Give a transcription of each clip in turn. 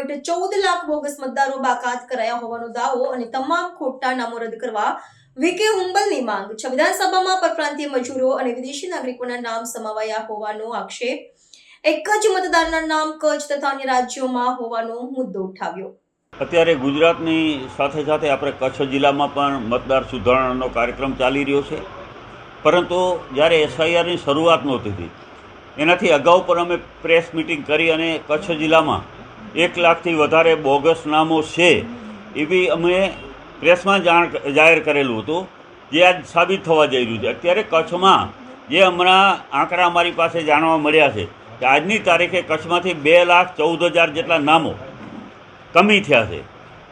1.14 lakh bogus મતદારો બાકાત કરાયા હોવાનો દાવો અને તમામ ખોટા નામો રદ કરવા વીકે હુંબલની માંગ છે। વિધાનસભામાં પરપ્રાંતીય મજૂરો અને વિદેશી નાગરિકોના નામ સમાવાયા હોવાનો આક્ષેપ, એક જ મતદારના નામ કચ્છ તથા અન્ય રાજ્યોમાં હોવાનો મુદ્દો ઉઠાવ્યો। અત્યારે ગુજરાતની સાથે સાથે આપણે કચ્છ જિલ્લામાં પણ મતદાર સુધારણાનો કાર્યક્રમ ચાલી રહ્યો છે, પરંતુ જ્યારે એસઆઈઆરની શરૂઆત નહોતી થઈ એનાથી અગાઉ પણ અમે પ્રેસ મિટિંગ કરી અને કચ્છ જિલ્લામાં 1 લાખથી વધારે બોગસ નામો છે એવી અમે પ્રેસમાં જાહેર કરેલું હતું, જે આજ સાબિત થવા જઈ રહ્યું છે। અત્યારે કચ્છમાં જે હમણાં આંકડા અમારી પાસે જાણવા મળ્યા છે કે આજની તારીખે કચ્છમાંથી 2,14,000 જેટલા નામો કમી થયા છે,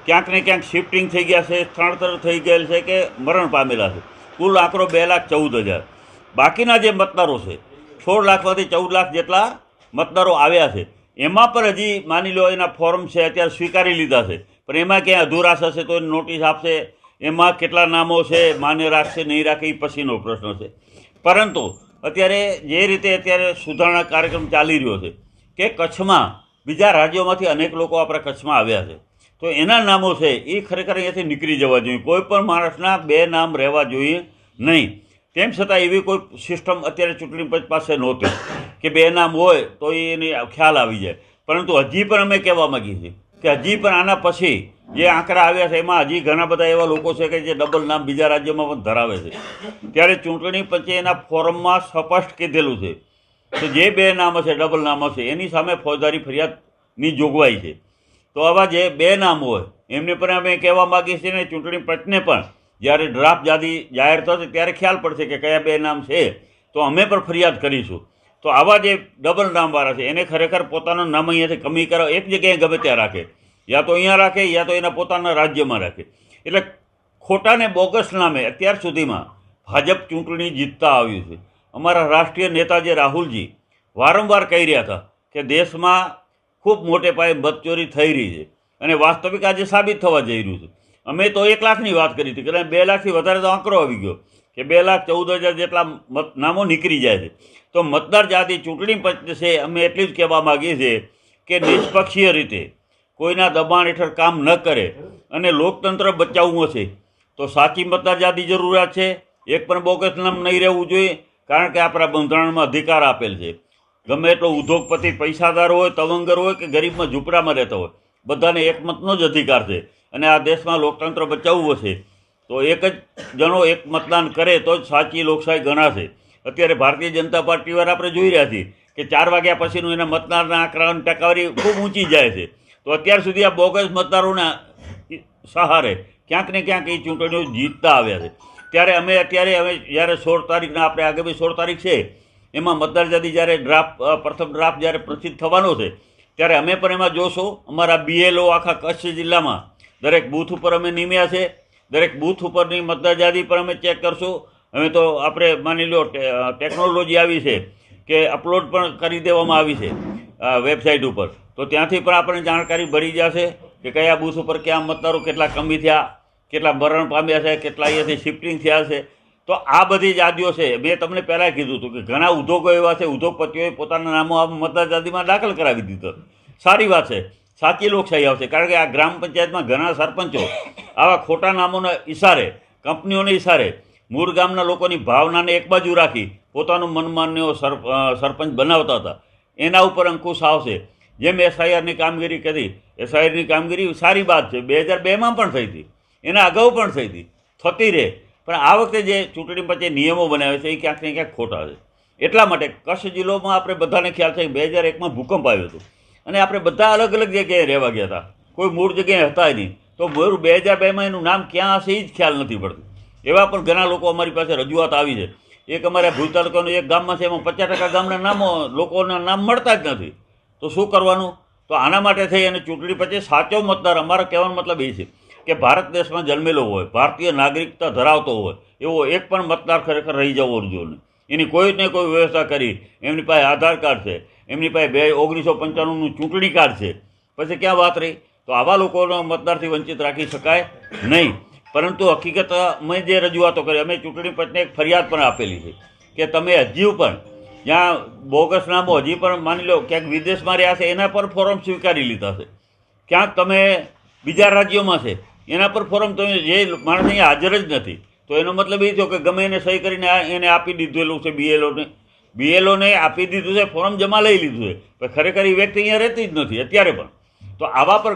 ક્યાંક ને ક્યાંક શિફ્ટિંગ થઈ ગયા છે, સ્થળાંતર થઈ ગયેલ છે કે મરણ પામેલા છે। કુલ આંકડો 2,14,000। બાકીના જે મતદારો છે 16 લાખમાંથી 14 લાખ જેટલા મતદારો આવ્યા છે, એમાં પણ હજી માની લો એના ફોર્મ છે અત્યારે સ્વીકારી લીધા છે, પણ એમાં ક્યાંય અધુરાશ હશે તો નોટિસ આપશે, એમાં કેટલા નામો છે માન્ય રાખશે નહીં રાખે એ પછીનો પ્રશ્ન છે। પરંતુ અત્યારે જે રીતે અત્યારે સુધારણા કાર્યક્રમ ચાલી રહ્યો છે કે કચ્છમાં બીજા રાજ્યોમાંથી અનેક લોકો આપણા કચ્છમાં આવ્યા છે, તો એના નામો છે એ ખરેખર અહીંયાથી નીકળી જવા જોઈએ। કોઈ પણ માણસના 2 નામ રહેવા જોઈએ નહીં। તેમ છતાં એવી કોઈ સિસ્ટમ અત્યારે ચૂંટણી પંચ પાસે નહોતી કે 2 નામ હોય તો એને ખ્યાલ આવી જાય, પરંતુ હજી પણ અમે કહેવા માગીએ છીએ કે હજી પણ આના પછી જે આંકડા આવ્યા છે એમાં હજી ઘણા બધા એવા લોકો છે કે જે ડબલ નામ બીજા રાજ્યોમાં પણ ધરાવે છે। ત્યારે ચૂંટણી પંચે એના ફોરમમાં સ્પષ્ટ કીધેલું છે કે જે 2 નામ હશે ડબલ નામ હશે એની સામે ફોજદારી ફરિયાદની જોગવાઈ છે। તો આવા જે 2 નામ હોય એમને પણ અમે કહેવા માગીએ છીએ ને ચૂંટણી પંચને પણ જ્યારે ડ્રાફ્ટ યાદી જાહેર થશે ત્યારે ખ્યાલ પડશે કે કયા 2 નામ છે, તો અમે પણ ફરિયાદ કરીશું। તો આવા જે ડબલ નામવાળા છે એને ખરેખર પોતાનું નામ અહીંયાથી કમી કરો, એક જગ્યાએ ગમે ત્યાં રાખે, યા તો અહીંયા રાખે યા તો એના પોતાના રાજ્યમાં રાખે। એટલે ખોટા ને બોગસ નામે અત્યાર સુધીમાં ભાજપ ચૂંટણી જીતતા આવ્યું છે। અમારા રાષ્ટ્રીય નેતા જે રાહુલજી વારંવાર કહી રહ્યા હતા કે દેશમાં ખૂબ મોટે પાયે મતચોરી થઈ રહી છે અને વાસ્તવિક આજે સાબિત થવા જઈ રહ્યું છે। અમે તો 1 લાખની વાત કરી હતી, કારણ 2 લાખથી વધારે તો આંકડો આવી ગયો કે 2,14,000 જેટલા નામો નીકળી જાય છે। તો મતદાર જાતિ ચૂંટણી પંચ છે અમે એટલી જ કહેવા માગીએ છીએ કે નિષ્પક્ષીય રીતે કોઈના દબાણ હેઠળ કામ ન કરે અને લોકતંત્ર બચાવવું હશે તો સાચી મતદાર યાદી જરૂરિયાત છે। એક પણ બોગસ નામ નહીં રહેવું જોઈએ, કારણ કે આપણા બંધારણમાં અધિકાર આપેલ છે। ગમે એટલો ઉદ્યોગપતિ પૈસાદાર હોય, તવંગર હોય કે ગરીબમાં ઝૂંપડામાં રહેતો હોય, બધાને એક મતનો જ અધિકાર છે અને આ દેશમાં લોકતંત્ર બચાવવું હશે તો એક જ જણો એક મતદાન કરે તો જ સાચી લોકશાહી ગણાશે। અત્યારે ભારતીય જનતા પાર્ટી વાળા આપણે જોઈ રહ્યા છીએ કે 4 વાગ્યા પછીનું એના મતદારના આંકડાની ટકાવારી ખૂબ ઊંચી જાય છે। તો અત્યાર સુધી આ બોગસ મતદારોના સહારે ક્યાંક ને ક્યાંક એ ચૂંટણીઓ જીતતા આવ્યા છે। ત્યારે અમે જ્યારે 16 તારીખના આપણે આગામી 16 તારીખ છે એમાં મતદાર યાદી જ્યારે પ્રથમ ડ્રાફ્ટ જ્યારે પ્રસિદ્ધ થવાનો છે ત્યારે અમે પણ એમાં જોશું। અમારા BLO આખા કચ્છ જિલ્લામાં દરેક બૂથ ઉપર અમે નિમ્યા છે, દરેક બૂથ ઉપરની મતદાર યાદી પણ અમે ચેક કરશું। હવે તો આપણે માની લો ટેકનોલોજી આવી છે કે અપલોડ પણ કરી દેવામાં આવી છે વેબસાઇટ ઉપર, તો ત્યાંથી પણ આપણને જાણકારી મળી જશે કે કયા બૂથ ઉપર ક્યાં મતદારો કેટલા કમી થયા, કેટલા મરણ પામ્યા છે, કેટલા અહીંયાથી શિફ્ટિંગ થયા છે। તો આ બધી યાદીઓ છે। મેં તમને પહેલાં કીધું હતું કે ઘણા ઉદ્યોગો એવા છે, ઉદ્યોગપતિઓએ પોતાના નામો આ મતદાર યાદીમાં દાખલ કરાવી દીધો। સારી વાત છે, સાચી લોકશાહી આવશે, કારણ કે આ ગ્રામ પંચાયતમાં ઘણા સરપંચો આવા ખોટા નામોના ઇશારે, કંપનીઓના ઇશારે મૂળ ગામના લોકોની ભાવનાને એક બાજુ રાખી પોતાનું મનમાન્ય સરપંચ બનાવતા હતા। એના ઉપર અંકુશ આવશે। જેમ એસઆઈઆરની કામગીરી કરી, એસઆઈઆરની કામગીરી સારી વાત છે, 2002માં પણ થઈ હતી, એના અગાઉ પણ થઈ હતી, થતી રહે, પણ આ વખતે જે ચૂંટણી પંચે નિયમો બનાવ્યા છે એ ક્યાંક ને ક્યાંક ખોટા છે। એટલા માટે કચ્છ જિલ્લામાં આપણે બધાને ખ્યાલ છે કે 2001માં ભૂકંપ આવ્યો હતો અને આપણે બધા અલગ અલગ જગ્યાએ રહેવા ગયા હતા, કોઈ મૂળ જગ્યાએ હતા નહીં, તો 2002માં એનું નામ ક્યાં હશે એ જ ખ્યાલ નથી પડતું। એવા પણ ઘણા લોકો અમારી પાસે રજૂઆત આવી છે। એક અમારા ભુજ તાલુકાનું એક ગામમાં છે, એમાં 50% ગામના નામો લોકોના નામ મળતા જ નથી, તો શું કરવાનું? તો આના માટે થઈ અને ચૂંટણી પંચે સાચો મતદાર, અમારો કહેવાનો મતલબ એ છે કે ભારત દેશમાં જન્મેલો હોય, ભારતીય નાગરિકતા ધરાવતો હોય એવો એક પણ મતદાર ખરેખર રહી જવો જોઈએ નહીં। એની કોઈને કોઈ વ્યવસ્થા કરી, એમની પાસે આધાર કાર્ડ છે, એમની પાસે 1995નું ચૂંટણી કાર્ડ છે, પછી ક્યાં વાત રહી? તો આવા લોકોનો મતદારથી વંચિત રાખી શકાય નહીં। પરંતુ હકીકત અમે જે રજૂઆતો કરી, અમે ચૂંટણી પંચને એક ફરિયાદ પણ આપેલી છે કે તમે હજી પણ જ્યાં બોગસ નામો હજી પણ માની લો ક્યાંક વિદેશમાં રહ્યા છે એના પર ફોર્મ સ્વીકારી લીધા છે ક્યાંક તમે બીજા રાજ્યોમાં છે એના પર ફોર્મ તમે જે માણસ અહીંયા હાજર જ નથી, તો એનો મતલબ એ થયો કે ગમે એને સહી કરીને એને આપી દીધેલું છે બીએલઓને આપી દીધું છે, ફોર્મ જમા લઈ લીધું છે, પણ ખરેખર એ વ્યક્તિ અહીંયા રહેતી જ નથી અત્યારે પણ. તો આવા પર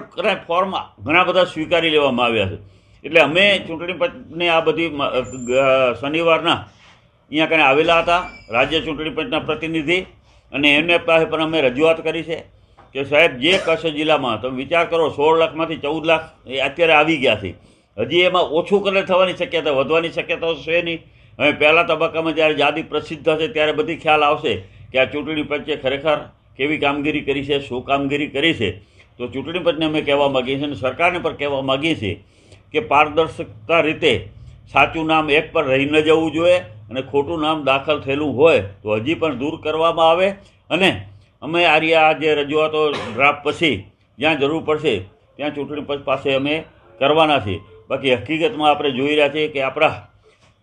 ફોર્મ ઘણા બધા સ્વીકારી લેવામાં આવ્યા છે. એટલે અમે ચૂંટણી પંચને આ બધી શનિવારના અહીંયા કને આવેલા હતા રાજ્ય ચૂંટણી પંચના પ્રતિનિધિ, અને એમને પાસે પણ અમે રજૂઆત કરી છે કે સાહેબ જે કચ્છ જિલ્લામાં તમે વિચાર કરો 16 લાખમાંથી 14 લાખ એ અત્યારે આવી ગયા છે, હજી એમાં ઓછું કરે થવાની શક્યતા, વધવાની શક્યતાઓ છે નહીં. હવે પહેલા તબક્કામાં જ્યારે યાદી પ્રસિદ્ધ થશે ત્યારે બધી ખ્યાલ આવશે કે આ ચૂંટણી પંચે ખરેખર કેવી કામગીરી કરી છે, શું કામગીરી કરી છે. તો ચૂંટણી પંચને અમે કહેવા માગીએ છીએ અને સરકારને પણ કહેવા માગીએ છીએ કે પારદર્શકતા રીતે સાચું નામ એક પર રહી ન જવું જોઈએ, અને ખોટું નામ દાખલ થયેલું હોય તો હજી પણ દૂર કરવામાં આવે. અને અમે આ જે રજૂઆતો ડ્રાફ્ટ પછી જ્યાં જરૂર પડશે ત્યાં ચૂંટણી પંચ પાસે અમે કરવાના છીએ. બાકી હકીકતમાં આપણે જોઈ રહ્યા છીએ કે આપણા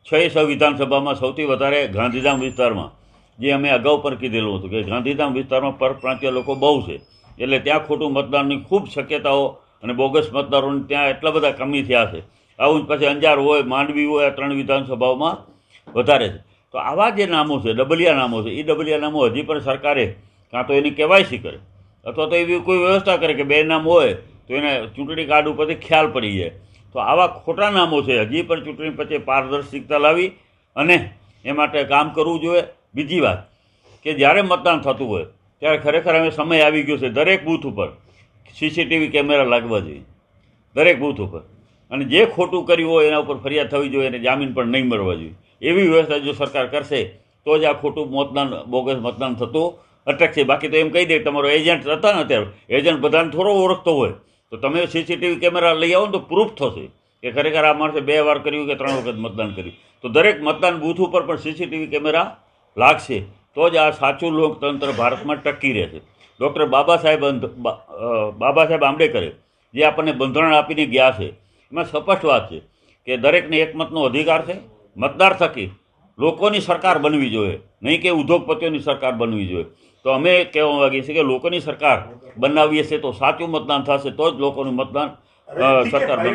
6 વિધાનસભામાં સૌથી વધારે ગાંધીધામ વિસ્તારમાં, જે અમે અગાઉ પણ કીધેલું હતું કે ગાંધીધામ વિસ્તારમાં પરપ્રાંતીય લોકો બહુ છે, એટલે ત્યાં ખોટું મતદાનની ખૂબ શક્યતાઓ અને બોગસ મતદારોની ત્યાં એટલા બધા કમી થયા છે. આવું જ પછી અંજાર હોય, માંડવી હોય, આ 3 વિધાનસભાઓમાં વધારે છે. તો આવા જે નામો છે, ડબલિયા નામો છે, એ ડબલિયા નામો હજી પણ સરકારે કાં તો એની કેવાયસી કરે અથવા તો એવી કોઈ વ્યવસ્થા કરે કે 2 નામ હોય તો એને ચૂંટણી કાર્ડ ઉપરથી ખ્યાલ પડી જાય. તો આવા ખોટા નામો છે હજી પણ ચૂંટણી પંચે પારદર્શિકતા લાવી અને એ માટે કામ કરવું જોઈએ. બીજી વાત કે જ્યારે મતદાન થતું હોય ત્યારે ખરેખર હવે સમય આવી ગયો છે દરેક બૂથ ઉપર સીસીટીવી કેમેરા લાગવા જોઈએ, દરેક બૂથ ઉપર, અને જે ખોટું કર્યું હોય એના ઉપર ફરિયાદ થવી જોઈએ અને જામીન પણ નહીં મળવા જોઈએ. એવી વ્યવસ્થા જો સરકાર કરશે તો જ આ ખોટું મતદાન, બોગસ મતદાન થતું અટકશે. બાકી તો એમ કહી દે તમારો એજન્ટ હતા ને, અત્યારે એજન્ટ બધાને થોડો ઓળખતો હોય, તો તમે સીસીટીવી કેમેરા લઈ આવો ને તો પ્રૂફ થશે કે ખરેખર આ માણસે 2 વાર કર્યું કે 3 વખત મતદાન કર્યું. તો દરેક મતદાન બૂથ ઉપર પણ સીસીટીવી કેમેરા લાગશે તો જ આ સાચું લોકતંત્ર ભારતમાં ટકી રહેશે. ડૉક્ટર બાબા સાહેબ આંબેડકરે જે આપણને બંધારણ આપીને ગયા છે એમાં સ્પષ્ટ વાત છે કે દરેકને એકમતનો અધિકાર છે. મતદાર થકી લોકોની સરકાર બનવી જોઈએ, નહીં કે ઉદ્યોગપતિઓની સરકાર બનવી જોઈએ. તો અમે કહેવા માગીએ છીએ કે લોકોની સરકાર બનાવીએ છીએ તો સાચું મતદાન થશે, તો જ લોકોનું મતદાન સરકાર બનશે.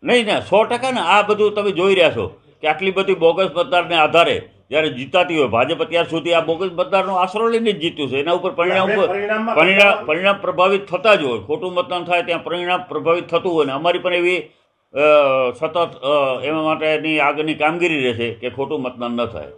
નહીં ને 100% ને આ બધું તમે જોઈ રહ્યા છો કે આટલી બધી બોગસ મતદારને આધારે જ્યારે જીતાતી હોય, ભાજપ અત્યાર સુધી આ બોગસ મતદારનો આશરો લઈને જ જીત્યું છે. એના ઉપર પરિણામ પ્રભાવિત થતા જ હોય, ખોટું મતદાન થાય ત્યાં પરિણામ પ્રભાવિત થતું હોય. ને અમારી પણ એવી સતત એના માટેની આગળની કામગીરી રહેશે કે ખોટું મતદાન ન થાય.